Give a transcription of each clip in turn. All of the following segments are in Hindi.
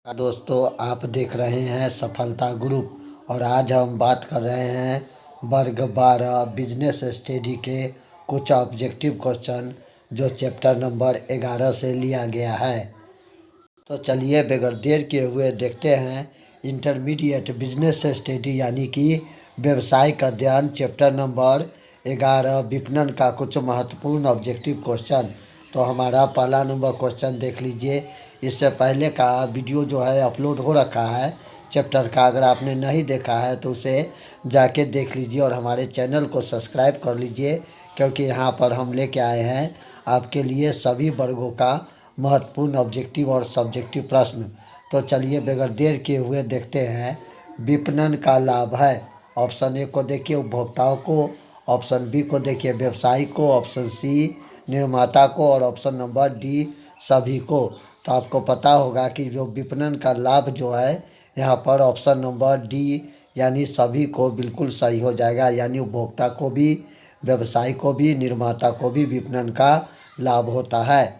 दोस्तों, आप देख रहे हैं सफलता ग्रुप और आज हम बात कर रहे हैं वर्ग 12 बिजनेस स्टडी के कुछ ऑब्जेक्टिव क्वेश्चन जो चैप्टर नंबर 11 से लिया गया है। तो चलिए बगैर देर किए हुए देखते हैं इंटरमीडिएट बिजनेस स्टडी यानी कि व्यवसायिक अध्ययन चैप्टर नंबर 11 विपणन का कुछ महत्वपूर्ण ऑब्जेक्टिव क्वेश्चन। तो हमारा पहला नंबर क्वेश्चन देख लीजिए। इससे पहले का वीडियो जो है अपलोड हो रखा है चैप्टर का, अगर आपने नहीं देखा है तो उसे जाके देख लीजिए और हमारे चैनल को सब्सक्राइब कर लीजिए, क्योंकि यहाँ पर हम लेके आए हैं आपके लिए सभी वर्गों का महत्वपूर्ण ऑब्जेक्टिव और सब्जेक्टिव प्रश्न। तो चलिए बगैर देर किए हुए देखते हैं। विपणन का लाभ है, ऑप्शन ए को देखिए उपभोक्ताओं को, ऑप्शन बी को देखिए व्यवसायी को, ऑप्शन सी निर्माता को और ऑप्शन नंबर डी सभी को। तो आपको पता होगा कि जो विपणन का लाभ जो है यहाँ पर ऑप्शन नंबर डी यानी सभी को बिल्कुल सही हो जाएगा, यानी उपभोक्ता को भी, व्यवसायी को भी, निर्माता को भी विपणन का लाभ होता है।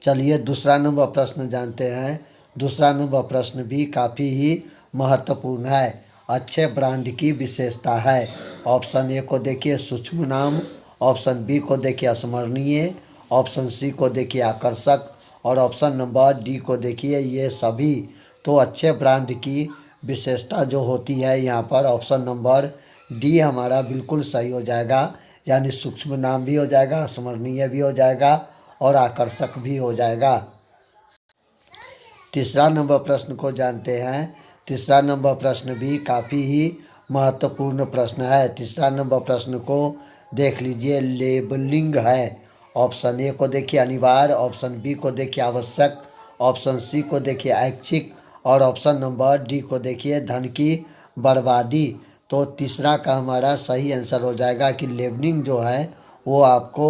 चलिए दूसरा नंबर प्रश्न जानते हैं। दूसरा नंबर प्रश्न भी काफ़ी ही महत्वपूर्ण है। अच्छे ब्रांड की विशेषता है। ऑप्शन ए को देखिए सूक्ष्म नाम, ऑप्शन बी को देखिए स्मरणीय, ऑप्शन सी को देखिए आकर्षक और ऑप्शन नंबर डी को देखिए ये सभी। तो अच्छे ब्रांड की विशेषता जो होती है यहाँ पर ऑप्शन नंबर डी हमारा बिल्कुल सही हो जाएगा, यानी सूक्ष्म नाम भी हो जाएगा, स्मरणीय भी हो जाएगा और आकर्षक भी हो जाएगा। तीसरा नंबर प्रश्न को जानते हैं। तीसरा नंबर प्रश्न भी काफ़ी ही महत्वपूर्ण प्रश्न है। तीसरा नंबर प्रश्न को देख लीजिए। लेबलिंग है। ऑप्शन ए को देखिए अनिवार्य, ऑप्शन बी को देखिए आवश्यक, ऑप्शन सी को देखिए ऐच्छिक और ऑप्शन नंबर डी को देखिए धन की बर्बादी। तो तीसरा का हमारा सही आंसर हो जाएगा कि लेबलिंग जो है वो आपको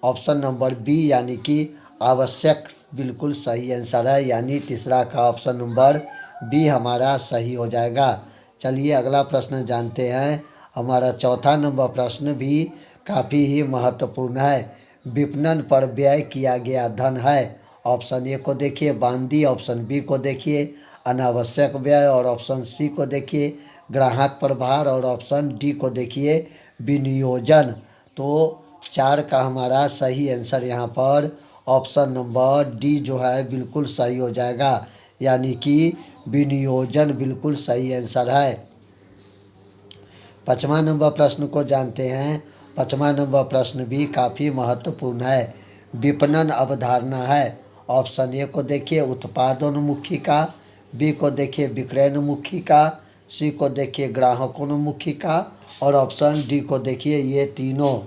ऑप्शन नंबर बी यानी कि आवश्यक बिल्कुल सही आंसर है, यानी तीसरा का ऑप्शन नंबर बी हमारा सही हो जाएगा। चलिए अगला प्रश्न जानते हैं। हमारा चौथा नंबर प्रश्न भी काफ़ी ही महत्वपूर्ण है। विपणन पर व्यय किया गया धन है। ऑप्शन ए को देखिए बांदी, ऑप्शन बी को देखिए अनावश्यक व्यय और ऑप्शन सी को देखिए ग्राहक प्रभार और ऑप्शन डी को देखिए विनियोजन। तो चार का हमारा सही आंसर यहाँ पर ऑप्शन नंबर डी जो है बिल्कुल सही हो जाएगा, यानी कि विनियोजन बिल्कुल सही आंसर है। पाँचवां नंबर प्रश्न को जानते हैं। पाँचवां नंबर प्रश्न भी काफ़ी महत्वपूर्ण है। विपणन अवधारणा है। ऑप्शन ए को देखिए उत्पादोन्मुखी का, बी को देखिए विक्रयोन्मुखी का, सी को देखिए ग्राहकोन्मुखी का और ऑप्शन डी को देखिए ये तीनों।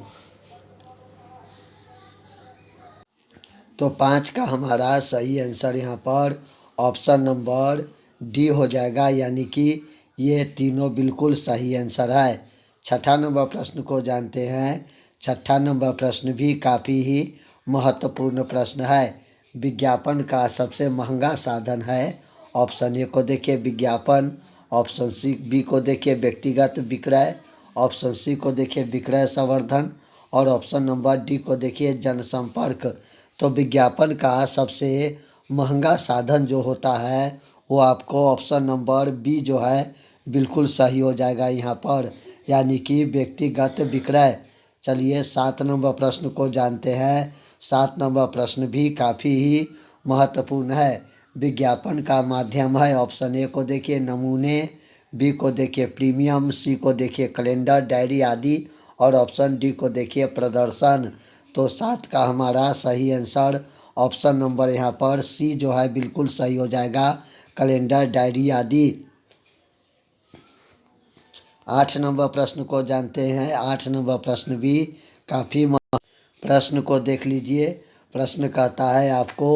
तो पाँच का हमारा सही आंसर यहाँ पर ऑप्शन नंबर डी हो जाएगा, यानी कि ये तीनों बिल्कुल सही आंसर है। छठा नंबर प्रश्न को जानते हैं। छठा नंबर प्रश्न भी काफ़ी ही महत्वपूर्ण प्रश्न है। विज्ञापन का सबसे महंगा साधन है। ऑप्शन ए को देखिए विज्ञापन, ऑप्शन सी बी को देखिए व्यक्तिगत विक्रय, ऑप्शन सी को देखिए विक्रय संवर्धन और ऑप्शन नंबर डी को देखिए जनसंपर्क। तो विज्ञापन का सबसे महंगा साधन जो होता है वो आपको ऑप्शन नंबर बी जो है बिल्कुल सही हो जाएगा यहाँ पर, यानी कि व्यक्तिगत विक्रय। चलिए 7 नंबर प्रश्न को जानते हैं। 7 नंबर प्रश्न भी काफ़ी ही महत्वपूर्ण है। विज्ञापन का माध्यम है। ऑप्शन ए को देखिए नमूने, बी को देखिए प्रीमियम, सी को देखिए कैलेंडर डायरी आदि और ऑप्शन डी को देखिए प्रदर्शन। तो 7 का हमारा सही आंसर ऑप्शन नंबर यहाँ पर सी जो है बिल्कुल सही हो जाएगा, कैलेंडर डायरी आदि। 8 नंबर प्रश्न को जानते हैं। 8 नंबर प्रश्न भी काफ़ी प्रश्न को देख लीजिए। प्रश्न कहता है आपको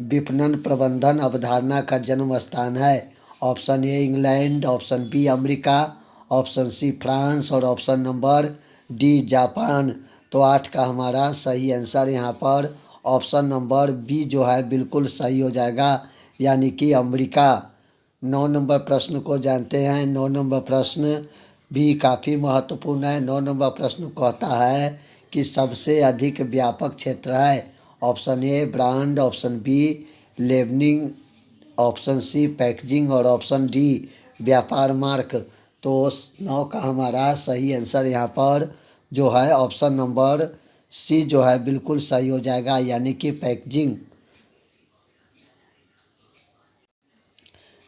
विपणन प्रबंधन अवधारणा का जन्म स्थान है। Option A England, option B America, option C France और ऑप्शन नंबर डी जापान। तो 8 का हमारा सही आंसर यहाँ पर ऑप्शन नंबर बी जो है बिल्कुल सही हो जाएगा, यानी कि अमेरिका। 9 नंबर प्रश्न को जानते हैं। 9 नंबर प्रश्न भी काफ़ी महत्वपूर्ण है। 9 नंबर प्रश्न कहता है कि सबसे अधिक व्यापक क्षेत्र है। Option A brand, option B labelling, option C packaging और ऑप्शन डी व्यापार मार्क। तो 9 का हमारा सही आंसर यहाँ पर जो है ऑप्शन नंबर सी जो है बिल्कुल सही हो जाएगा, यानी कि पैकेजिंग।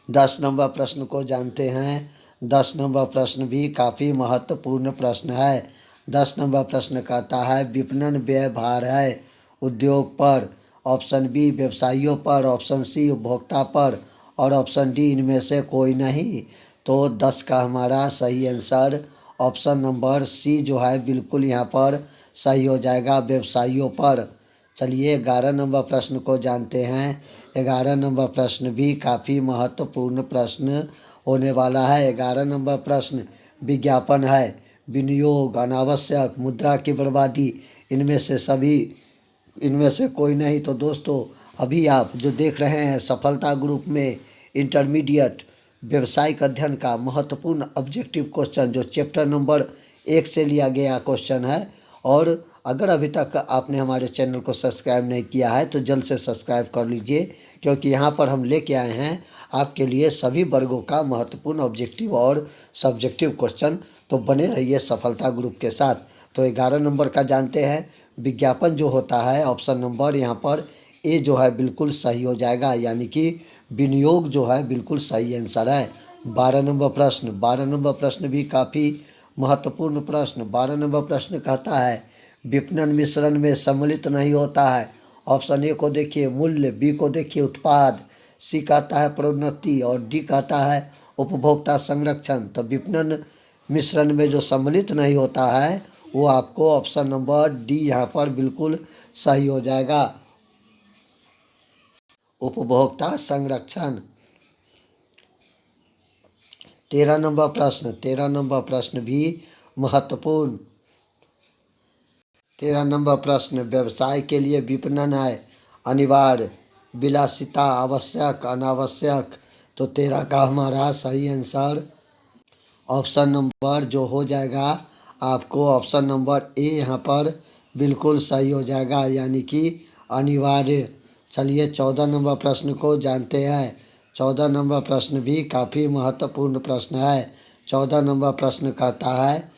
10 नंबर प्रश्न को जानते हैं। 10 नंबर प्रश्न भी काफ़ी महत्वपूर्ण प्रश्न है। 10 नंबर प्रश्न कहता है विपणन व्यय भार है उद्योग पर, ऑप्शन बी व्यवसायियों पर, ऑप्शन सी उपभोक्ता पर और ऑप्शन डी इनमें से कोई नहीं। तो 10 का हमारा सही आंसर ऑप्शन नंबर सी जो है बिल्कुल यहाँ पर सही हो जाएगा, व्यवसायियों पर। चलिए 11 नंबर प्रश्न को जानते हैं। 11 नंबर प्रश्न भी काफ़ी महत्वपूर्ण प्रश्न होने वाला है। 11 नंबर प्रश्न विज्ञापन है, विनियोग, अनावश्यक, मुद्रा की बर्बादी, इनमें से कोई नहीं। तो दोस्तों अभी आप जो देख रहे हैं सफलता ग्रुप में इंटरमीडिएट व्यवसायिक अध्ययन का महत्वपूर्ण ऑब्जेक्टिव क्वेश्चन जो चैप्टर नंबर 1 से लिया गया क्वेश्चन है। और अगर अभी तक आपने हमारे चैनल को सब्सक्राइब नहीं किया है तो जल्द से सब्सक्राइब कर लीजिए, क्योंकि यहाँ पर हम लेके आए हैं आपके लिए सभी वर्गों का महत्वपूर्ण ऑब्जेक्टिव और सब्जेक्टिव क्वेश्चन। तो बने रहिए सफलता ग्रुप के साथ। तो 11 नंबर का जानते हैं। विज्ञापन जो होता है ऑप्शन नंबर यहाँ पर ए जो है बिल्कुल सही हो जाएगा, यानी कि विनियोग जो है बिल्कुल सही आंसर है। 12 नंबर प्रश्न, 12 नंबर प्रश्न भी काफ़ी महत्वपूर्ण प्रश्न। 12 नंबर प्रश्न कहता है विपणन मिश्रण में सम्मिलित नहीं होता है। ऑप्शन ए को देखिए मूल्य, बी को देखिए उत्पाद, सी कहता है प्रोन्नति और डी कहता है उपभोक्ता संरक्षण। तो विपणन मिश्रण में जो सम्मिलित नहीं होता है वो आपको ऑप्शन नंबर डी यहाँ पर बिल्कुल सही हो जाएगा, उपभोक्ता संरक्षण। 13 नंबर प्रश्न, 13 नंबर प्रश्न भी महत्वपूर्ण। 13 नंबर प्रश्न व्यवसाय के लिए विपणन है अनिवार्य, विलासिता आवश्यक, अनावश्यक। तो 13 का हमारा सही आंसर ऑप्शन नंबर जो हो जाएगा आपको ऑप्शन नंबर ए यहाँ पर बिल्कुल सही हो जाएगा, यानी कि अनिवार्य। चलिए 14 नंबर प्रश्न को जानते हैं। 14 नंबर प्रश्न भी काफ़ी महत्वपूर्ण प्रश्न है। 14 नंबर प्रश्न कहता है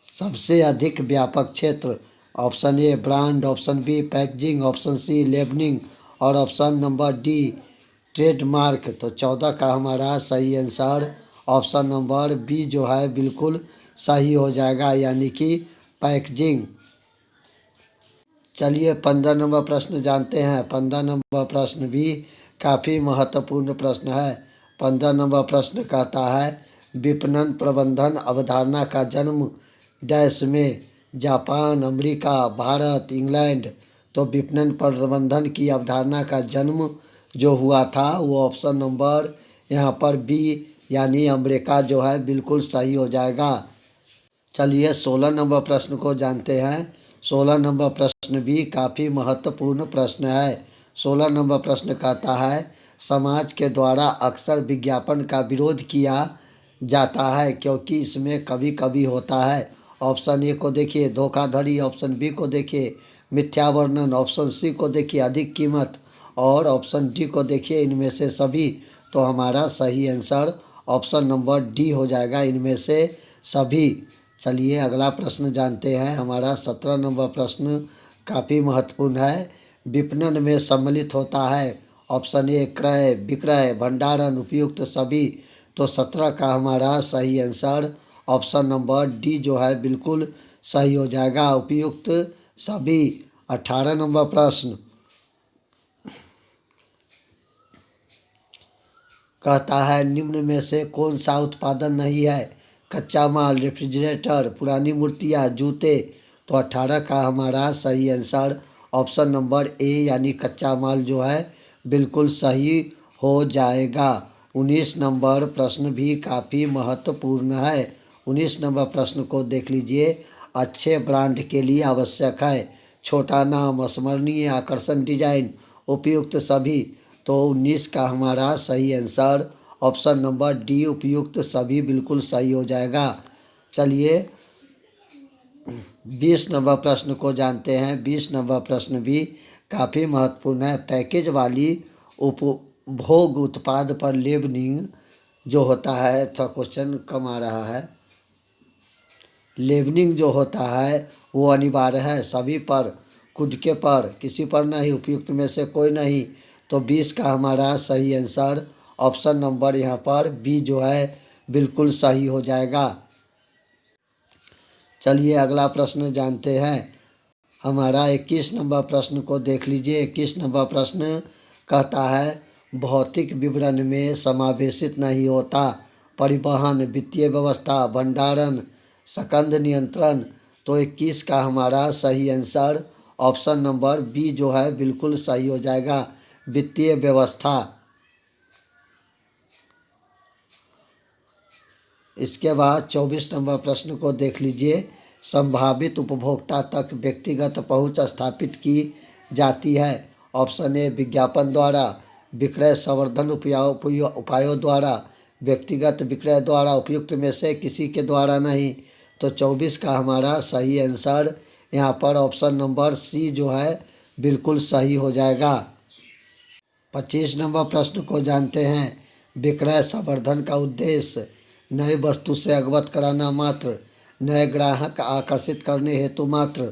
सबसे अधिक व्यापक क्षेत्र। Option A brand, option B packaging, option C labelling और ऑप्शन नंबर डी ट्रेडमार्क। तो 14 का हमारा सही आंसर ऑप्शन नंबर बी जो है बिल्कुल सही हो जाएगा, यानी कि पैकेजिंग। चलिए 15 नंबर प्रश्न जानते हैं। 15 नंबर प्रश्न भी काफ़ी महत्वपूर्ण प्रश्न है। 15 नंबर प्रश्न कहता है विपणन प्रबंधन अवधारणा का जन्म डैश में, जापान, अमेरिका, भारत, इंग्लैंड। तो विपणन प्रबंधन की अवधारणा का जन्म जो हुआ था वो ऑप्शन नंबर यहाँ पर बी यानी अमेरिका जो है बिल्कुल सही हो जाएगा। चलिए 16 नंबर प्रश्न को जानते हैं। 16 नंबर प्रश्न भी काफ़ी महत्वपूर्ण प्रश्न है। 16 नंबर प्रश्न कहता है समाज के द्वारा अक्सर विज्ञापन का विरोध किया जाता है क्योंकि इसमें कभी कभी होता है। ऑप्शन ए को देखिए धोखाधड़ी, ऑप्शन बी को देखिए मिथ्या वर्णन, ऑप्शन सी को देखिए अधिक कीमत और ऑप्शन डी को देखिए इनमें से सभी। तो हमारा सही आंसर ऑप्शन नंबर डी हो जाएगा, इनमें से सभी। चलिए अगला प्रश्न जानते हैं। हमारा 17 नंबर प्रश्न काफ़ी महत्वपूर्ण है। विपणन में सम्मिलित होता है ऑप्शन ए क्रय, विक्रय, भंडारण, उपयुक्त सभी। तो 17 का हमारा सही आंसर ऑप्शन नंबर डी जो है बिल्कुल सही हो जाएगा, उपयुक्त सभी। 18 नंबर प्रश्न कहता है निम्न में से कौन सा उत्पादन नहीं है। कच्चा माल, रेफ्रिजरेटर, पुरानी मूर्तियाँ, जूते। तो 18 का हमारा सही आंसर ऑप्शन नंबर ए यानी कच्चा माल जो है बिल्कुल सही हो जाएगा। 19 नंबर प्रश्न भी काफ़ी महत्वपूर्ण है। 19 नंबर प्रश्न को देख लीजिए। अच्छे ब्रांड के लिए आवश्यक है छोटा नाम, स्मरणीय, आकर्षण डिजाइन, उपयुक्त सभी। तो 19 का हमारा सही आंसर ऑप्शन नंबर डी उपयुक्त सभी बिल्कुल सही हो जाएगा। चलिए 20 नंबर प्रश्न को जानते हैं। 20 नंबर प्रश्न भी काफ़ी महत्वपूर्ण है। पैकेज वाली उपभोग उत्पाद पर लेबलिंग जो होता है, थोड़ा क्वेश्चन कम आ रहा है, लेबलिंग जो होता है वो अनिवार्य है सभी पर, खुद के पर, किसी पर नहीं, उपयुक्त में से कोई नहीं। तो 20 का हमारा सही आंसर ऑप्शन नंबर यहाँ पर बी जो है बिल्कुल सही हो जाएगा। चलिए अगला प्रश्न जानते हैं। हमारा 21 नंबर प्रश्न को देख लीजिए। 21 नंबर प्रश्न कहता है भौतिक विवरण में समावेशित नहीं होता परिवहन, वित्तीय व्यवस्था, भंडारण, स्कंध नियंत्रण। तो 21 का हमारा सही आंसर ऑप्शन नंबर बी जो है बिल्कुल सही हो जाएगा, वित्तीय व्यवस्था। इसके बाद 24 नंबर प्रश्न को देख लीजिए। संभावित उपभोक्ता तक व्यक्तिगत पहुंच स्थापित की जाती है। ऑप्शन ए विज्ञापन द्वारा, विक्रय संवर्धन उपायों द्वारा, व्यक्तिगत विक्रय द्वारा, उपयुक्त में से किसी के द्वारा नहीं। तो 24 का हमारा सही आंसर यहाँ पर ऑप्शन नंबर सी जो है बिल्कुल सही हो जाएगा। 25 नंबर प्रश्न को जानते हैं। विक्रय संवर्धन का उद्देश्य नए वस्तु से अवगत कराना मात्र, नए ग्राहक आकर्षित करने हेतु मात्र,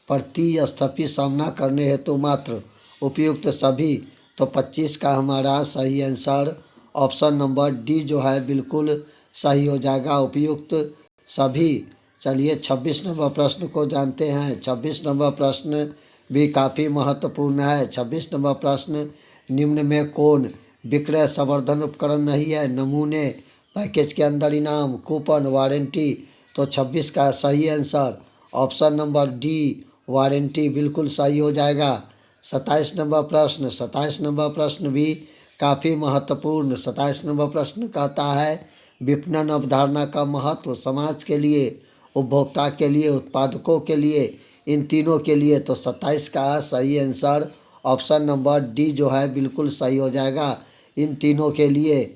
प्रतिस्पर्धी सामना करने हेतु मात्र, उपयुक्त सभी। तो 25 का हमारा सही आंसर ऑप्शन नंबर डी जो है बिल्कुल सही हो जाएगा, उपयुक्त सभी। चलिए 26 नंबर प्रश्न को जानते हैं। 26 नंबर प्रश्न भी काफ़ी महत्वपूर्ण है। 26 नंबर प्रश्न निम्न में कौन विक्रय संवर्धन उपकरण नहीं है? नमूने, पैकेज के अंदर इनाम, कूपन, वारंटी। तो 26 का सही answer option number D warranty बिल्कुल सही हो जाएगा। 27 नंबर प्रश्न, 27 नंबर प्रश्न भी काफ़ी महत्वपूर्ण। 27 नंबर प्रश्न कहता है विपणन अवधारणा का महत्व समाज के लिए, उपभोक्ता के लिए, उत्पादकों के लिए, इन तीनों के लिए। तो 27 का सही आंसर ऑप्शन नंबर डी जो है बिल्कुल सही हो जाएगा, इन तीनों के लिए।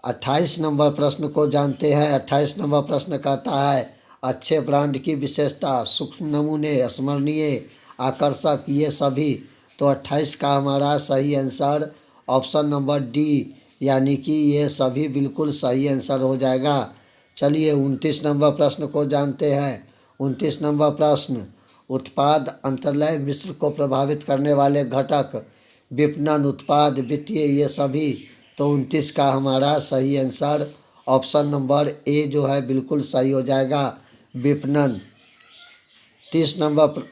28 नंबर प्रश्न को जानते हैं। 28 नंबर प्रश्न कहता है अच्छे ब्रांड की विशेषता, सूक्ष्म नमूने, स्मरणीय, आकर्षक, ये सभी। तो 28 का हमारा सही आंसर ऑप्शन नंबर डी यानी कि ये सभी बिल्कुल सही आंसर हो जाएगा। चलिए 29 नंबर प्रश्न को जानते हैं। 29 नंबर प्रश्न उत्पाद अंतर्लय मिश्र को प्रभावित करने वाले घटक, विपणन, उत्पाद, वित्तीय, ये सभी। तो 29 का हमारा सही आंसर ऑप्शन नंबर ए जो है बिल्कुल सही हो जाएगा, विपणन। 30 नंबर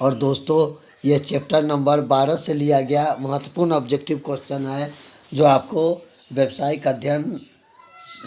और दोस्तों ये चैप्टर नंबर 12 से लिया गया महत्वपूर्ण ऑब्जेक्टिव क्वेश्चन है जो आपको व्यावसायिक अध्ययन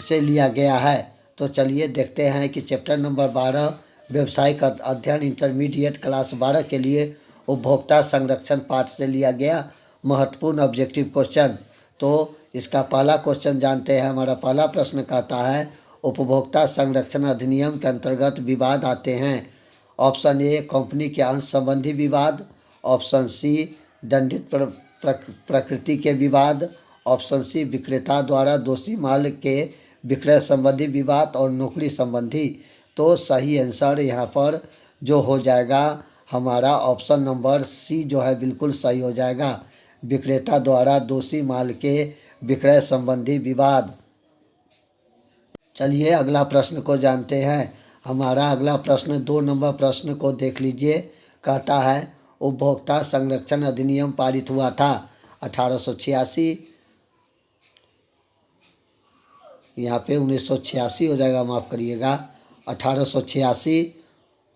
से लिया गया है। तो चलिए देखते हैं कि चैप्टर नंबर 12 व्यावसायिक अध्ययन इंटरमीडिएट क्लास 12 के लिए उपभोक्ता संरक्षण पाठ से लिया गया महत्वपूर्ण ऑब्जेक्टिव क्वेश्चन। तो इसका पहला क्वेश्चन जानते हैं। हमारा पहला प्रश्न कहता है उपभोक्ता संरक्षण अधिनियम के अंतर्गत विवाद आते हैं। ऑप्शन ए कंपनी के अंश संबंधी विवाद, ऑप्शन सी दंडित प्रकृति के विवाद, ऑप्शन सी विक्रेता द्वारा दोषी माल के विक्रय संबंधी विवाद और नौकरी संबंधी। तो सही आंसर यहाँ पर जो हो जाएगा हमारा ऑप्शन नंबर सी जो है बिल्कुल सही हो जाएगा, विक्रेता द्वारा दोषी माल के विक्रय संबंधी विवाद। चलिए अगला प्रश्न को जानते हैं। हमारा अगला प्रश्न 2 नंबर प्रश्न को देख लीजिए। कहता है उपभोक्ता संरक्षण अधिनियम पारित हुआ था 1886, यहाँ पे 1986 हो जाएगा, माफ़ करिएगा, 1886,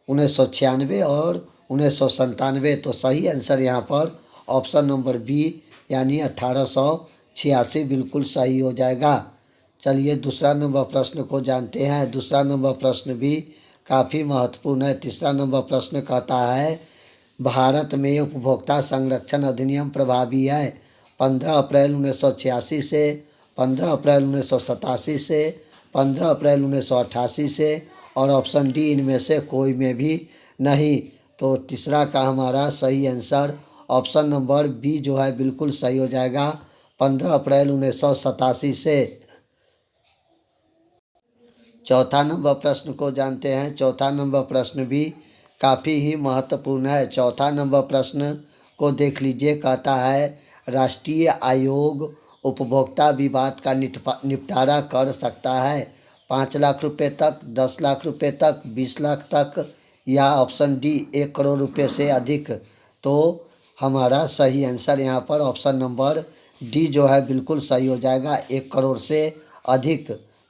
1996 और 1997। तो सही आंसर यहाँ पर ऑप्शन नंबर बी यानी 1886 बिल्कुल सही हो जाएगा। चलिए दूसरा नंबर प्रश्न को जानते हैं। दूसरा नंबर प्रश्न भी काफ़ी महत्वपूर्ण है। तीसरा नंबर प्रश्न कहता है भारत में उपभोक्ता संरक्षण अधिनियम प्रभावी है 15 अप्रैल 1986 से, 15 अप्रैल 1987 से, 15 अप्रैल 1988 से और ऑप्शन डी इनमें से कोई में भी नहीं। तो तीसरा का हमारा सही आंसर ऑप्शन नंबर बी जो है बिल्कुल सही हो जाएगा, 15 अप्रैल 1987 से। चौथा नंबर प्रश्न को जानते हैं। चौथा नंबर प्रश्न भी काफ़ी ही महत्वपूर्ण है। चौथा नंबर प्रश्न को देख लीजिए, कहता है राष्ट्रीय आयोग उपभोक्ता विवाद का निपटारा कर सकता है 5 लाख रुपए तक, 10 लाख रुपए तक, 20 लाख तक, या ऑप्शन डी 1 करोड़ रुपए से अधिक। तो हमारा सही आंसर यहाँ पर ऑप्शन नंबर डी जो है बिल्कुल सही हो जाएगा, 1 करोड़ से अधिक।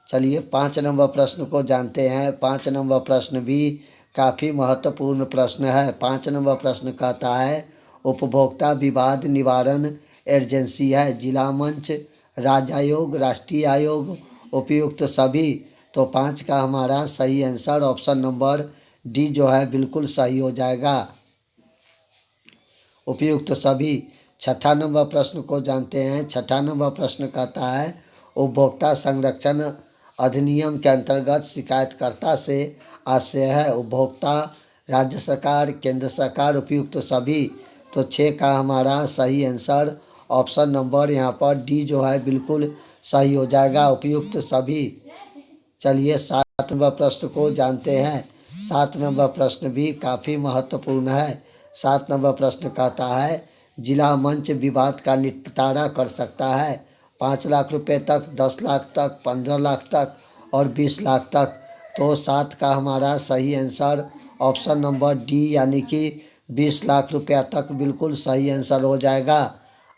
चलिए 5 नंबर प्रश्न को जानते हैं। 5 नंबर प्रश्न भी काफ़ी महत्वपूर्ण प्रश्न है। 5 नंबर प्रश्न कहता है उपभोक्ता विवाद निवारण एजेंसी है जिला मंच, राज्य आयोग, राष्ट्रीय आयोग, उपयुक्त सभी। तो 5 का हमारा सही आंसर ऑप्शन नंबर डी जो है बिल्कुल सही हो जाएगा, उपयुक्त सभी। 6ठा नंबर प्रश्न को जानते हैं। 6ठा नंबर प्रश्न कहता है उपभोक्ता संरक्षण अधिनियम के अंतर्गत शिकायतकर्ता से आशय है उपभोक्ता, राज्य सरकार, केंद्र सरकार, उपयुक्त सभी। तो 6 का हमारा सही आंसर ऑप्शन नंबर यहाँ पर डी जो है बिल्कुल सही हो जाएगा, उपयुक्त सभी। चलिए 7 नंबर प्रश्न को जानते हैं। 7 नंबर प्रश्न भी काफ़ी महत्वपूर्ण है। 7 नंबर प्रश्न कहता है जिला मंच विवाद का निपटारा कर सकता है 5 लाख रुपए तक, 10 लाख तक, 15 लाख तक और 20 लाख तक। तो 7 का हमारा सही आंसर ऑप्शन नंबर डी यानी कि 20 लाख रुपया तक बिल्कुल सही आंसर हो जाएगा।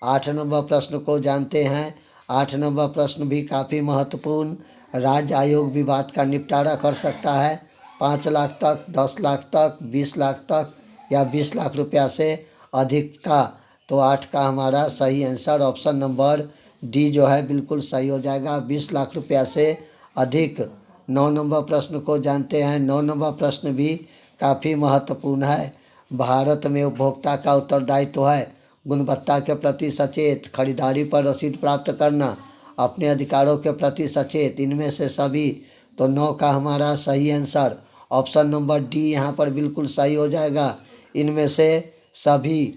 8 नंबर प्रश्न को जानते हैं। 8 नंबर प्रश्न भी काफ़ी महत्वपूर्ण। राज्य आयोग विवाद का निपटारा कर सकता है 5 लाख तक, 10 लाख तक, 20 लाख तक या 20 लाख रुपया से अधिक का। तो 8 का हमारा सही आंसर ऑप्शन नंबर डी जो है बिल्कुल सही हो जाएगा, 20 लाख रुपया से अधिक। 9 नंबर प्रश्न को जानते हैं। 9 नंबर प्रश्न भी काफ़ी महत्वपूर्ण है। भारत में उपभोक्ता का उत्तरदायित्व है गुणवत्ता के प्रति सचेत, खरीदारी पर रसीद प्राप्त करना, अपने अधिकारों के प्रति सचेत, इनमें से सभी। तो 9 का हमारा सही आंसर ऑप्शन नंबर डी यहाँ पर बिल्कुल सही हो जाएगा, इनमें से सभी।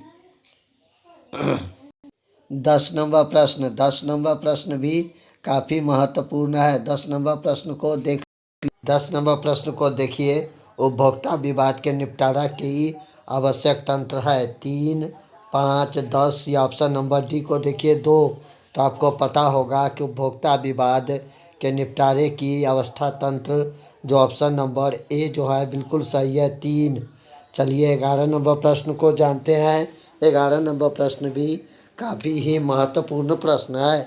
10 नंबर प्रश्न। 10 नंबर प्रश्न भी काफ़ी महत्वपूर्ण है। 10 नंबर प्रश्न को 10 नंबर प्रश्न को देखिए, उपभोक्ता विवाद के निपटारा की आवश्यक तंत्र है 3, 5, 10 या ऑप्शन नंबर डी को देखिए 2। तो आपको पता होगा कि उपभोक्ता विवाद के निपटारे की अवस्था तंत्र जो ऑप्शन नंबर ए जो है बिल्कुल सही है, 3। चलिए 11 नंबर प्रश्न को जानते हैं। 11 नंबर प्रश्न भी काफ़ी ही महत्वपूर्ण प्रश्न है।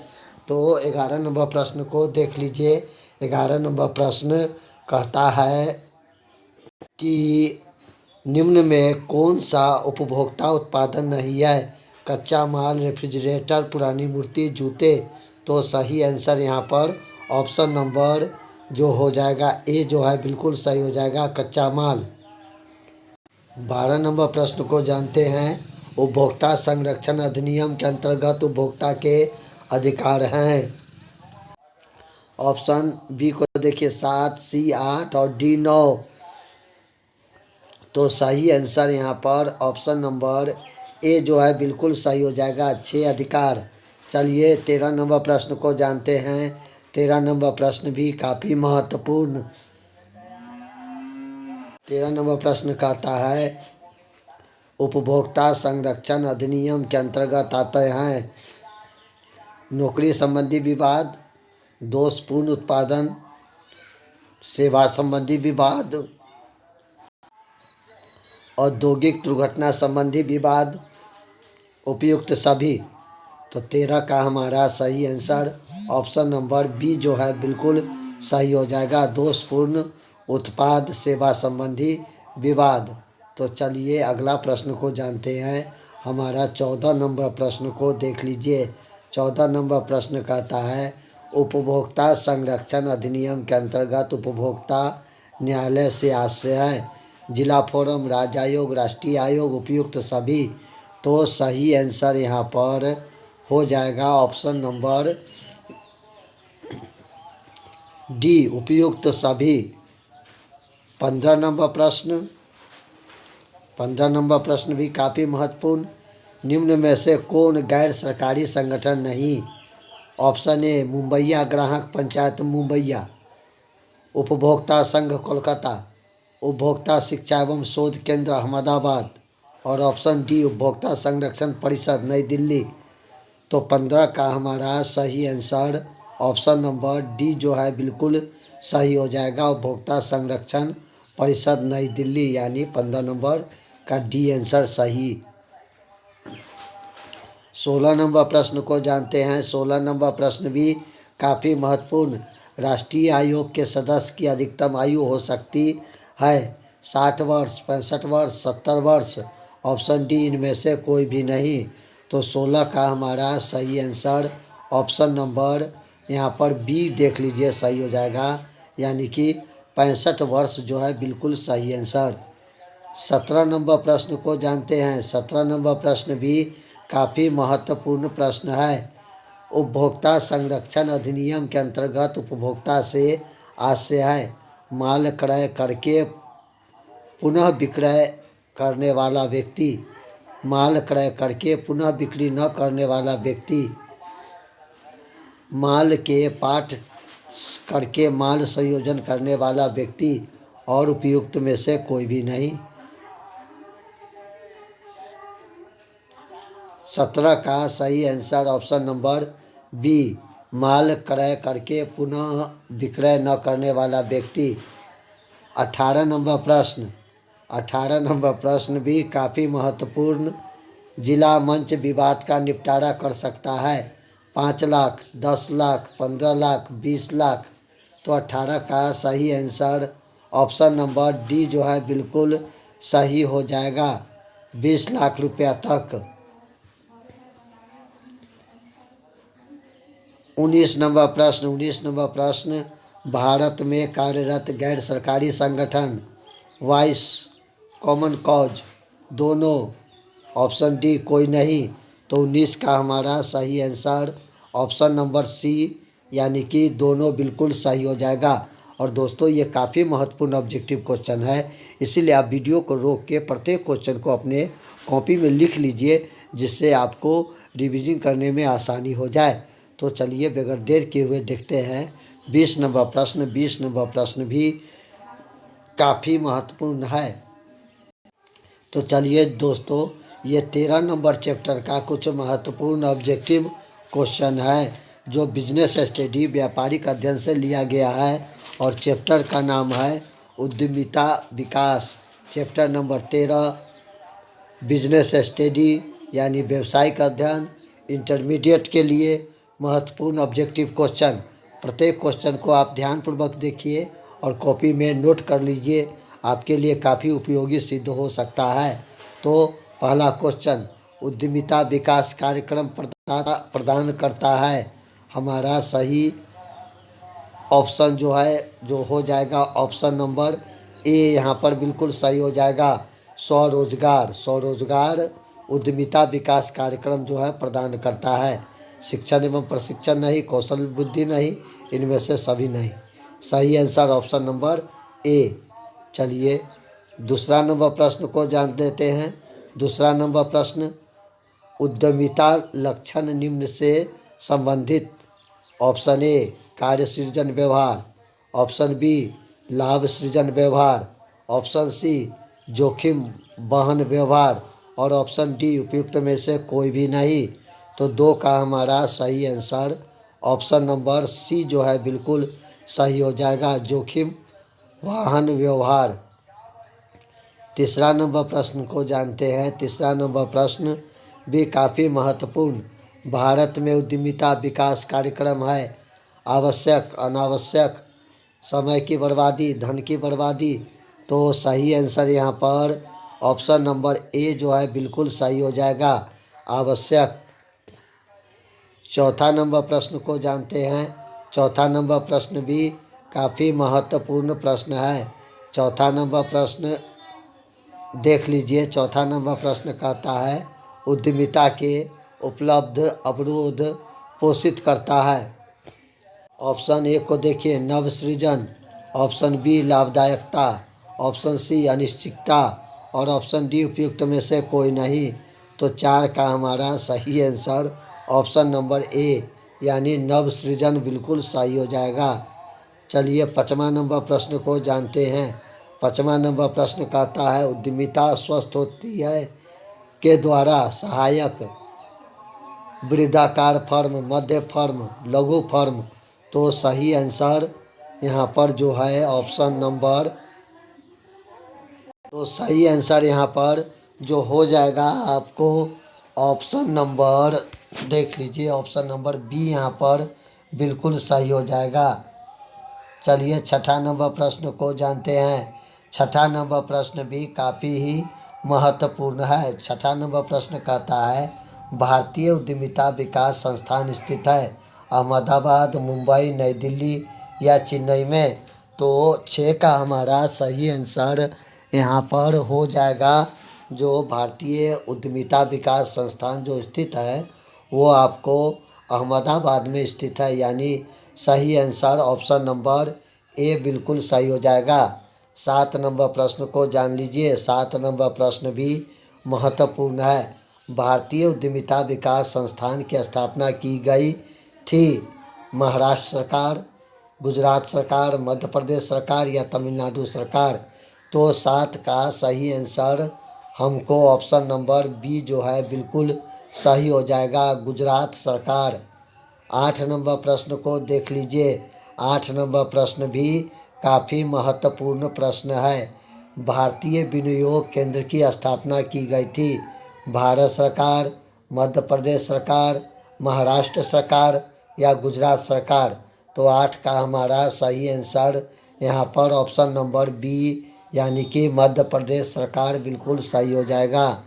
तो 11 नंबर प्रश्न को देख लीजिए। 11 नंबर प्रश्न कहता है कि निम्न में कौन सा उपभोक्ता उत्पादन नहीं है? कच्चा माल, रेफ्रिजरेटर, पुरानी मूर्ति, जूते। तो सही आंसर यहाँ पर ऑप्शन नंबर जो हो जाएगा ए जो है बिल्कुल सही हो जाएगा, कच्चा माल। 12 नंबर प्रश्न को जानते हैं। उपभोक्ता संरक्षण अधिनियम के अंतर्गत उपभोक्ता के अधिकार हैं। ऑप्शन बी को देखिए 7, सी 8 और डी 9। तो सही आंसर यहाँ पर ऑप्शन नंबर ए जो है बिल्कुल सही हो जाएगा, 6 अधिकार। चलिए 13 नंबर प्रश्न को जानते हैं। 13 नंबर प्रश्न भी काफ़ी महत्वपूर्ण। 13 नंबर प्रश्न कहता है उपभोक्ता संरक्षण अधिनियम के अंतर्गत आते हैं नौकरी संबंधी विवाद, दोषपूर्ण उत्पादन, सेवा संबंधी विवाद, औद्योगिक दुर्घटना संबंधी विवाद, उपयुक्त सभी। तो 13 का हमारा सही आंसर ऑप्शन नंबर बी जो है बिल्कुल सही हो जाएगा, दोषपूर्ण उत्पाद सेवा संबंधी विवाद। तो चलिए अगला प्रश्न को जानते हैं। हमारा 14 नंबर प्रश्न को देख लीजिए। 14 नंबर प्रश्न कहता है उपभोक्ता संरक्षण अधिनियम के अंतर्गत उपभोक्ता न्यायालय से आशय है जिला फोरम, राज्य आयोग, राष्ट्रीय आयोग, उपयुक्त सभी। तो सही आंसर यहाँ पर हो जाएगा ऑप्शन नंबर डी, उपयुक्त सभी। 15 नंबर प्रश्न। 15 नंबर प्रश्न भी काफ़ी महत्वपूर्ण। निम्न में से कौन गैर सरकारी संगठन नहीं? ऑप्शन ए मुंबईया ग्राहक पंचायत मुंबईया, उपभोक्ता संघ कोलकाता, उपभोक्ता शिक्षा एवं शोध केंद्र अहमदाबाद। और ऑप्शन डी उपभोक्ता संरक्षण परिषद नई दिल्ली। तो 15 का हमारा सही आंसर ऑप्शन नंबर डी जो है बिल्कुल सही हो जाएगा, उपभोक्ता संरक्षण परिषद नई दिल्ली, यानी 15 नंबर का डी आंसर सही। 16 नंबर प्रश्न को जानते हैं। 16 नंबर प्रश्न भी काफ़ी महत्वपूर्ण। राष्ट्रीय आयोग के सदस्य की अधिकतम आयु हो सकती है 60 वर्ष, 65 वर्ष, 70 वर्ष। ऑप्शन डी इनमें से कोई भी नहीं। तो 16 का हमारा सही आंसर ऑप्शन नंबर यहाँ पर बी देख लीजिए सही हो जाएगा, यानी कि 65 वर्ष जो है बिल्कुल सही आंसर। 17 नंबर प्रश्न को जानते हैं। 17 नंबर प्रश्न भी काफ़ी महत्वपूर्ण प्रश्न है। उपभोक्ता संरक्षण अधिनियम के अंतर्गत उपभोक्ता से आशय है माल क्रय करके पुनः विक्रय करने वाला व्यक्ति, माल क्रय करके पुनः बिक्री न करने वाला व्यक्ति, माल के पाठ करके माल संयोजन करने वाला व्यक्ति और उपयुक्त में से कोई भी नहीं। 17 का सही आंसर ऑप्शन नंबर बी माल क्रय करके पुनः विक्रय न करने वाला व्यक्ति। 18 नंबर प्रश्न। 18 नंबर प्रश्न भी काफ़ी महत्वपूर्ण। जिला मंच विवाद का निपटारा कर सकता है 5 लाख, 10 लाख, 15 लाख, 20 लाख। तो 18 का सही आंसर ऑप्शन नंबर डी जो है बिल्कुल सही हो जाएगा, 20 लाख रुपया तक। 19 नंबर प्रश्न। 19 नंबर प्रश्न भारत में कार्यरत गैर सरकारी संगठन वॉइस, कॉमन कॉज दोनों। ऑप्शन डी कोई नहीं। तो 19 का हमारा सही आंसर ऑप्शन नंबर सी, यानी कि दोनों बिल्कुल सही हो जाएगा। और दोस्तों ये काफ़ी महत्वपूर्ण ऑब्जेक्टिव क्वेश्चन है, इसीलिए आप वीडियो को रोक के प्रत्येक क्वेश्चन को अपने कॉपी में लिख लीजिए, जिससे आपको रिवीजन करने में आसानी हो जाए। तो चलिए बगैर देर किए हुए देखते हैं 20 नंबर प्रश्न। 20 नंबर प्रश्न भी काफ़ी महत्वपूर्ण है। तो चलिए दोस्तों ये 13 नंबर चैप्टर का कुछ महत्वपूर्ण ऑब्जेक्टिव क्वेश्चन है, जो बिजनेस स्टडी व्यापारिक अध्ययन से लिया गया है। और चैप्टर का नाम है उद्यमिता विकास। चैप्टर नंबर 13 बिजनेस स्टडी यानी व्यावसायिक अध्ययन, इंटरमीडिएट के लिए महत्वपूर्ण ऑब्जेक्टिव क्वेश्चन। प्रत्येक क्वेश्चन को आप ध्यानपूर्वक देखिए और कॉपी में नोट कर लीजिए, आपके लिए काफ़ी उपयोगी सिद्ध हो सकता है। तो पहला क्वेश्चन, उद्यमिता विकास कार्यक्रम प्रदान करता है। हमारा सही ऑप्शन जो है जो हो जाएगा ऑप्शन नंबर ए, यहाँ पर बिल्कुल सही हो जाएगा। स्वरोजगार, स्वरोजगार उद्यमिता विकास कार्यक्रम जो है प्रदान करता है। शिक्षण एवं प्रशिक्षण नहीं, कौशल बुद्धि नहीं, इनमें से सभी नहीं। सही आंसर ऑप्शन नंबर ए। चलिए दूसरा नंबर प्रश्न को जान लेते हैं। दूसरा नंबर प्रश्न, उद्यमिता लक्षण निम्न से संबंधित। ऑप्शन ए कार्य सृजन व्यवहार, ऑप्शन बी लाभ सृजन व्यवहार, ऑप्शन सी जोखिम वहन व्यवहार, और ऑप्शन डी उपयुक्त में से कोई भी नहीं। तो 2 का हमारा सही आंसर ऑप्शन नंबर सी जो है बिल्कुल सही हो जाएगा, जोखिम वाहन व्यवहार। तीसरा नंबर प्रश्न को जानते हैं। तीसरा नंबर प्रश्न भी काफ़ी महत्वपूर्ण। भारत में उद्यमिता विकास कार्यक्रम है आवश्यक, अनावश्यक, समय की बर्बादी, धन की बर्बादी। तो सही आंसर यहाँ पर ऑप्शन नंबर ए जो है बिल्कुल सही हो जाएगा, आवश्यक। चौथा नंबर प्रश्न को जानते हैं। चौथा नंबर प्रश्न भी काफ़ी महत्वपूर्ण प्रश्न है। चौथा नंबर प्रश्न देख लीजिए। चौथा नंबर प्रश्न कहता है उद्यमिता के उपलब्ध अवरोध पोषित करता है। ऑप्शन ए को देखिए नव सृजन, ऑप्शन बी लाभदायकता, ऑप्शन सी अनिश्चितता, और ऑप्शन डी उपयुक्त में से कोई नहीं। तो 4 का हमारा सही आंसर ऑप्शन नंबर ए यानी नव सृजन बिल्कुल सही हो जाएगा। चलिए 5वां नंबर प्रश्न को जानते हैं। 5वां नंबर प्रश्न कहता है उद्यमिता स्वस्थ होती है के द्वारा सहायक वृद्धाकार फर्म, मध्य फर्म, लघु फर्म। तो सही आंसर यहाँ पर जो है ऑप्शन नंबर, तो सही आंसर यहाँ पर जो हो जाएगा आपको ऑप्शन नंबर, देख लीजिए ऑप्शन नंबर बी यहाँ पर बिल्कुल सही हो जाएगा। चलिए छठा नंबर प्रश्न को जानते हैं। छठा नंबर प्रश्न भी काफ़ी ही महत्वपूर्ण है। छठा नंबर प्रश्न कहता है भारतीय उद्यमिता विकास संस्थान स्थित है अहमदाबाद, मुंबई, नई दिल्ली या चेन्नई में। तो 6 का हमारा सही आंसर यहाँ पर हो जाएगा। जो भारतीय उद्यमिता विकास संस्थान जो स्थित है वो आपको अहमदाबाद में स्थित है, यानी सही आंसर ऑप्शन नंबर ए बिल्कुल सही हो जाएगा। 7 नंबर प्रश्न को जान लीजिए। 7 नंबर प्रश्न भी महत्वपूर्ण है। भारतीय उद्यमिता विकास संस्थान की स्थापना की गई थी महाराष्ट्र सरकार, गुजरात सरकार, मध्य प्रदेश सरकार या तमिलनाडु सरकार। तो 7 का सही आंसर हमको ऑप्शन नंबर बी जो है बिल्कुल सही हो जाएगा, गुजरात सरकार। 8 नंबर प्रश्न को देख लीजिए। 8 नंबर प्रश्न भी काफ़ी महत्वपूर्ण प्रश्न है। भारतीय विनियोग केंद्र की स्थापना की गई थी भारत सरकार, मध्य प्रदेश सरकार, महाराष्ट्र सरकार या गुजरात सरकार। तो 8 का हमारा सही आंसर यहाँ पर ऑप्शन नंबर बी यानी कि मध्य प्रदेश सरकार बिल्कुल सही हो जाएगा।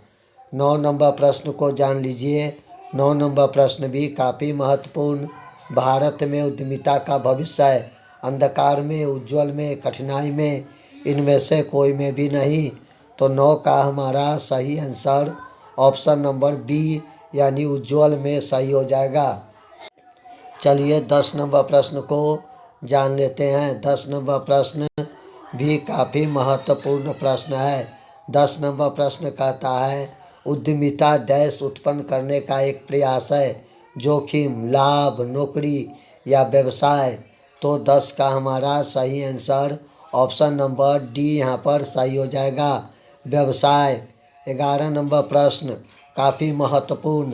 9 नंबर प्रश्न को जान लीजिए। 9 नंबर प्रश्न भी काफ़ी महत्वपूर्ण। भारत में उद्यमिता का भविष्य है अंधकार में, उज्ज्वल में, कठिनाई में, इनमें से कोई में भी नहीं। तो 9 का हमारा सही आंसर ऑप्शन नंबर बी यानी उज्ज्वल में सही हो जाएगा। चलिए 10 नंबर प्रश्न को जान लेते हैं। 10 नंबर प्रश्न भी काफ़ी महत्वपूर्ण प्रश्न है। 10 नंबर प्रश्न कहता है उद्यमिता डैश उत्पन्न करने का एक प्रयास है, जोखिम, लाभ, नौकरी या व्यवसाय। तो 10 का हमारा सही आंसर ऑप्शन नंबर डी यहाँ पर सही हो जाएगा, व्यवसाय। 11 नंबर प्रश्न काफ़ी महत्वपूर्ण।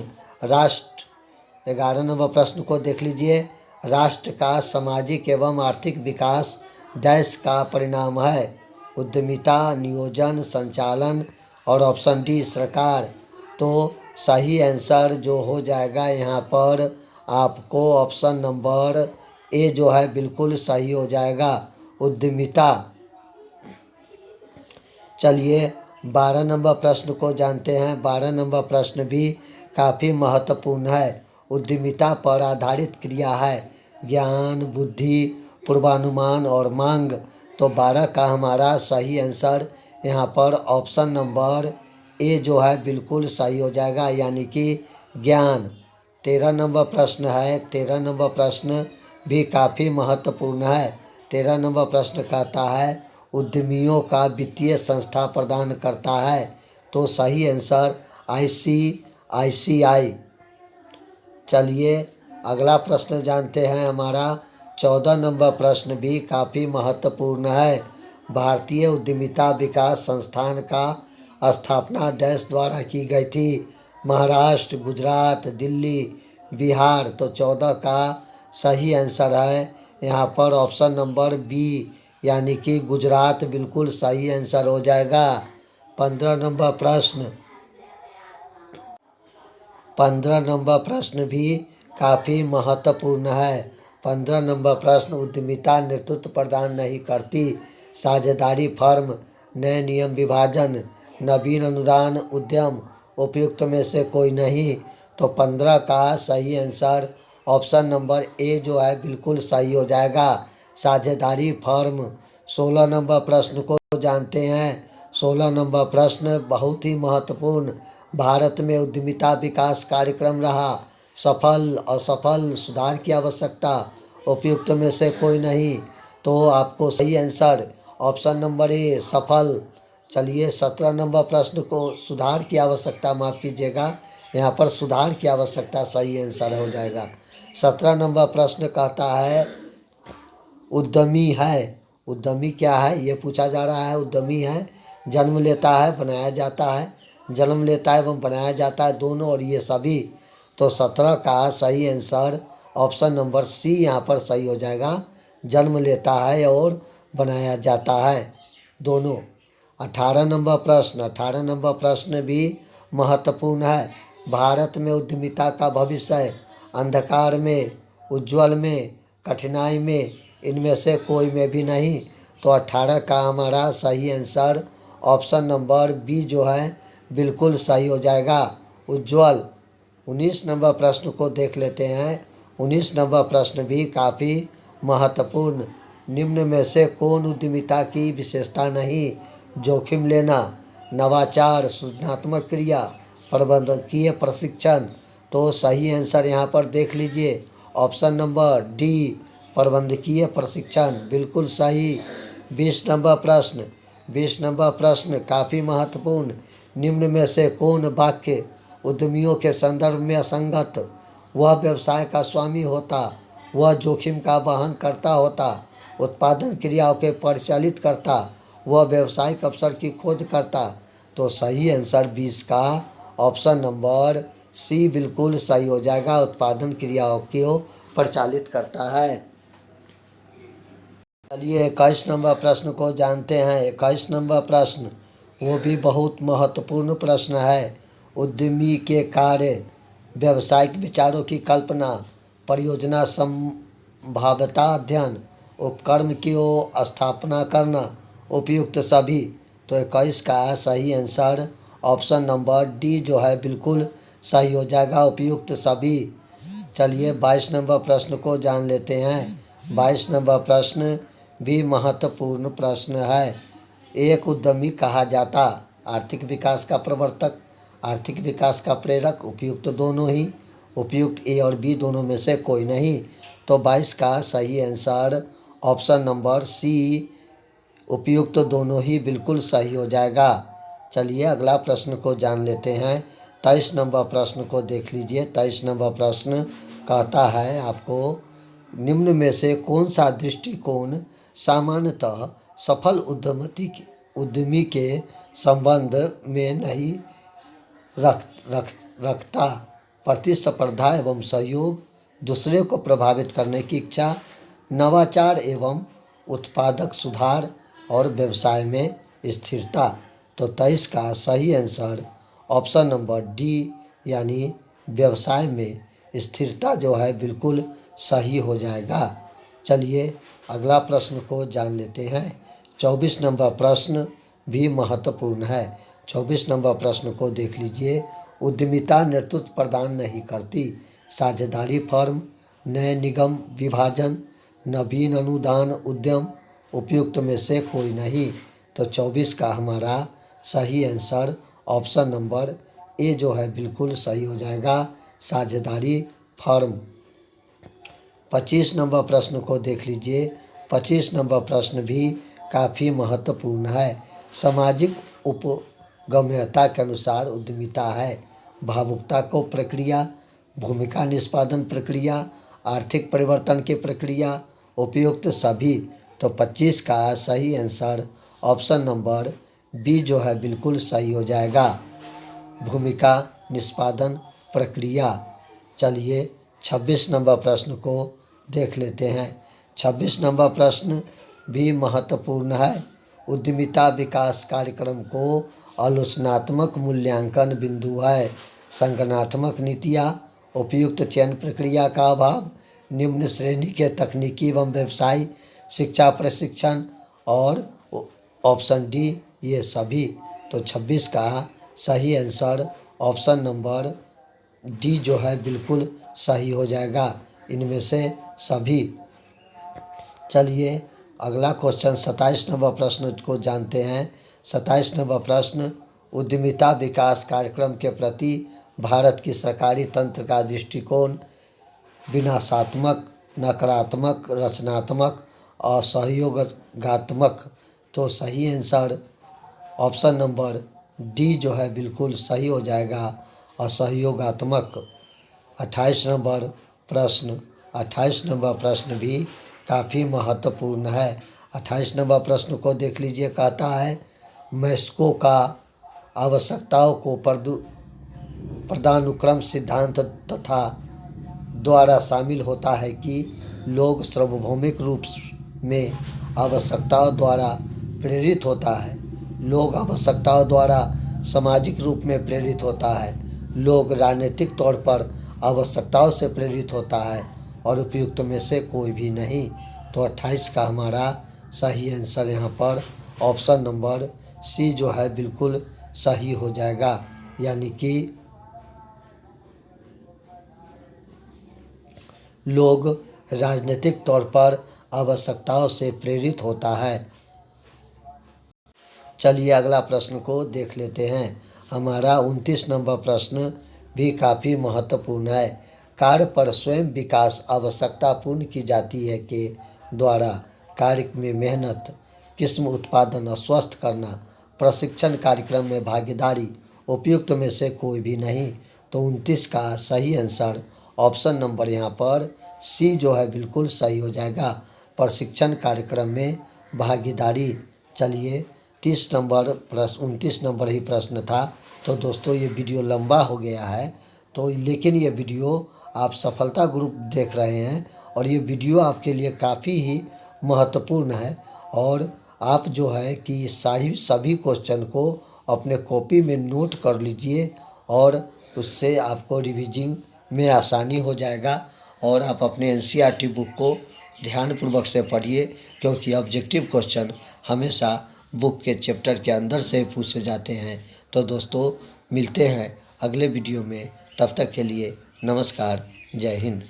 11 नंबर प्रश्न को देख लीजिए। राष्ट्र का सामाजिक एवं आर्थिक विकास डैश का परिणाम है, उद्यमिता, नियोजन, संचालन और ऑप्शन डी सरकार। तो सही आंसर जो हो जाएगा यहाँ पर आपको ऑप्शन नंबर ए जो है बिल्कुल सही हो जाएगा, उद्यमिता। चलिए 12 नंबर प्रश्न को जानते हैं। 12 नंबर प्रश्न भी काफ़ी महत्वपूर्ण है। उद्यमिता पर आधारित क्रिया है ज्ञान, बुद्धि, पूर्वानुमान और मांग। तो 12 का हमारा सही आंसर यहाँ पर ऑप्शन नंबर ए जो है बिल्कुल सही हो जाएगा, यानी कि ज्ञान। 13 नंबर प्रश्न है। 13 नंबर प्रश्न भी काफ़ी महत्वपूर्ण है। 13 नंबर प्रश्न कहता है उद्यमियों का वित्तीय संस्था प्रदान करता है। तो सही आंसर ICICI। चलिए अगला प्रश्न जानते हैं। हमारा 14 नंबर प्रश्न भी काफ़ी महत्वपूर्ण है। भारतीय उद्यमिता विकास संस्थान का स्थापना डैश द्वारा की गई थी महाराष्ट्र, गुजरात, दिल्ली, बिहार। तो 14 का सही आंसर है यहाँ पर ऑप्शन नंबर बी यानी कि गुजरात बिल्कुल सही आंसर हो जाएगा। 15 नंबर प्रश्न 15 नंबर प्रश्न भी काफ़ी महत्वपूर्ण है। 15 नंबर प्रश्न उद्यमिता नेतृत्व प्रदान नहीं करती, साझेदारी फर्म, नए नियम विभाजन, नवीन अनुदान उद्यम, उपयुक्त में से कोई नहीं। तो 15 का सही आंसर ऑप्शन नंबर ए जो है बिल्कुल सही हो जाएगा, साझेदारी फर्म। 16 नंबर प्रश्न को जानते हैं। 16 नंबर प्रश्न बहुत ही महत्वपूर्ण। भारत में उद्यमिता विकास कार्यक्रम रहा सफल, असफल, सुधार की आवश्यकता, उपयुक्त में से कोई नहीं। तो आपको सही आंसर ऑप्शन नंबर ए सफल। चलिए 17 नंबर प्रश्न को सुधार की आवश्यकता, माफ़ कीजिएगा यहाँ पर सुधार की आवश्यकता सही आंसर हो जाएगा। 17 नंबर प्रश्न कहता है उद्यमी है उद्यमी क्या है ये पूछा जा रहा है। उद्यमी है जन्म लेता है बनाया जाता है, जन्म लेता है एवं बनाया जाता है दोनों और ये सभी। तो 17 का सही आंसर ऑप्शन नंबर सी यहाँ पर सही हो जाएगा। जन्म लेता है और बनाया जाता है दोनों। 18 नंबर प्रश्न भी महत्वपूर्ण है। भारत में उद्यमिता का भविष्य अंधकार में, उज्ज्वल में, कठिनाई में, इनमें से कोई में भी नहीं। तो 18 का हमारा सही आंसर ऑप्शन नंबर बी जो है बिल्कुल सही हो जाएगा, उज्ज्वल। 19 नंबर प्रश्न को देख लेते हैं। 19 नंबर प्रश्न भी काफ़ी महत्वपूर्ण। निम्न में से कौन उद्यमिता की विशेषता नहीं? जोखिम लेना, नवाचार, सृजनात्मक क्रिया, प्रबंधकीय प्रशिक्षण। तो सही आंसर यहाँ पर देख लीजिए, ऑप्शन नंबर डी प्रबंधकीय प्रशिक्षण बिल्कुल सही। 20 नंबर प्रश्न काफ़ी महत्वपूर्ण। निम्न में से कौन वाक्य उद्यमियों के संदर्भ में असंगत? वह व्यवसाय का स्वामी होता, वह जोखिम का वहन करता होता, उत्पादन क्रियाओं के परिचालित करता, वह व्यवसायिक अवसर की खोज करता। तो सही आंसर 20 का ऑप्शन नंबर सी बिल्कुल सही हो जाएगा, उत्पादन क्रियाओं को परिचालित करता है। चलिए 21 नंबर प्रश्न को जानते हैं। 21 नंबर प्रश्न वो भी बहुत महत्वपूर्ण प्रश्न है। उद्यमी के कार्य, व्यावसायिक विचारों की कल्पना, परियोजना संभाव्यता अध्ययन, उपक्रम की स्थापना करना, उपयुक्त सभी। तो 21 का सही आंसर ऑप्शन नंबर डी जो है बिल्कुल सही हो जाएगा, उपयुक्त सभी। चलिए 22 नंबर प्रश्न को जान लेते हैं। 22 नंबर प्रश्न भी महत्वपूर्ण प्रश्न है। एक उद्यमी कहा जाता आर्थिक विकास का प्रवर्तक, आर्थिक विकास का प्रेरक, उपयुक्त दोनों ही, उपयुक्त ए और बी दोनों में से कोई नहीं। तो 22 का सही आंसर ऑप्शन नंबर सी उपयुक्त दोनों ही बिल्कुल सही हो जाएगा। चलिए अगला प्रश्न को जान लेते हैं। 23 नंबर प्रश्न को देख लीजिए। 23 नंबर प्रश्न कहता है आपको, निम्न में से कौन सा दृष्टिकोण सामान्यतः सफल उद्यमी के संबंध में नहीं रखता? प्रतिस्पर्धा एवं सहयोग, दूसरे को प्रभावित करने की इच्छा, नवाचार एवं उत्पादक सुधार और व्यवसाय में स्थिरता। तो 23 का सही आंसर ऑप्शन नंबर डी यानी व्यवसाय में स्थिरता जो है बिल्कुल सही हो जाएगा। चलिए अगला प्रश्न को जान लेते हैं। 24 नंबर प्रश्न भी महत्वपूर्ण है। 24 नंबर प्रश्न को देख लीजिए। उद्यमिता नेतृत्व प्रदान नहीं करती, साझेदारी फर्म, नए निगम विभाजन, नवीन अनुदान उद्यम, उपयुक्त में से कोई नहीं। तो 24 का हमारा सही आंसर ऑप्शन नंबर ए जो है बिल्कुल सही हो जाएगा, साझेदारी फर्म। 25 नंबर प्रश्न को देख लीजिए। 25 नंबर प्रश्न भी काफ़ी महत्वपूर्ण है। सामाजिक उपगम्यता के अनुसार उद्यमिता है भावुकता को प्रक्रिया, भूमिका निष्पादन प्रक्रिया, आर्थिक परिवर्तन की प्रक्रिया, उपयुक्त सभी। तो 25 का सही आंसर ऑप्शन नंबर बी जो है बिल्कुल सही हो जाएगा, भूमिका निष्पादन प्रक्रिया। चलिए 26 नंबर प्रश्न को देख लेते हैं। 26 नंबर प्रश्न भी महत्वपूर्ण है। उद्यमिता विकास कार्यक्रम को आलोचनात्मक मूल्यांकन बिंदु है, संगठनात्मक नीतियाँ, उपयुक्त चयन प्रक्रिया का अभाव, निम्न श्रेणी के तकनीकी एवं व्यवसाय शिक्षा प्रशिक्षण और ऑप्शन डी ये सभी। तो 26 का सही आंसर ऑप्शन नंबर डी जो है बिल्कुल सही हो जाएगा, इनमें से सभी। चलिए अगला क्वेश्चन 27 नंबर प्रश्न को जानते हैं। 27 नंबर प्रश्न, उद्यमिता विकास कार्यक्रम के प्रति भारत की सरकारी तंत्र का दृष्टिकोण विनाशात्मक, नकारात्मक, रचनात्मक और सहयोगात्मक। तो सही आंसर ऑप्शन नंबर डी जो है बिल्कुल सही हो जाएगा, असहयोगात्मक। 28 नंबर प्रश्न भी काफ़ी महत्वपूर्ण है। 28 नंबर प्रश्न को देख लीजिए। कहता है मैस्को का आवश्यकताओं को पदानुक्रम सिद्धांत तथा द्वारा शामिल होता है कि लोग सार्वभौमिक रूप में आवश्यकताओं द्वारा प्रेरित होता है। लोग आवश्यकताओं द्वारा सामाजिक रूप में प्रेरित होता है। लोग राजनीतिक तौर पर आवश्यकताओं से प्रेरित होता है और उपयुक्त में से कोई भी नहीं। तो 28 का हमारा सही आंसर यहाँ पर ऑप्शन नंबर सी जो है बिल्कुल सही हो जाएगा, यानी कि लोग राजनीतिक तौर पर आवश्यकताओं से प्रेरित होता है। चलिए अगला प्रश्न को देख लेते हैं। हमारा 29 नंबर प्रश्न भी काफ़ी महत्वपूर्ण है। कार्य पर स्वयं विकास आवश्यकता पूर्ण की जाती है के द्वारा कार्य में मेहनत, किस्म उत्पादन, स्वस्थ करना, प्रशिक्षण कार्यक्रम में भागीदारी, उपयुक्त में से कोई भी नहीं। तो 29 का सही आंसर ऑप्शन नंबर यहाँ पर सी जो है बिल्कुल सही हो जाएगा, प्रशिक्षण कार्यक्रम में भागीदारी। चलिए 30 नंबर प्रश्न 29 नंबर ही प्रश्न था। तो दोस्तों ये वीडियो लंबा हो गया है, तो लेकिन ये वीडियो आप सफलता ग्रुप देख रहे हैं और ये वीडियो आपके लिए काफ़ी ही महत्वपूर्ण है। और आप जो है कि सभी क्वेश्चन को अपने कॉपी में नोट कर लीजिए और उससे आपको रिवीजिंग में आसानी हो जाएगा। और आप अपने एनसीईआरटी बुक को ध्यानपूर्वक से पढ़िए, क्योंकि ऑब्जेक्टिव क्वेश्चन हमेशा बुक के चैप्टर के अंदर से पूछे जाते हैं। तो दोस्तों मिलते हैं अगले वीडियो में, तब तक के लिए नमस्कार, जय हिंद।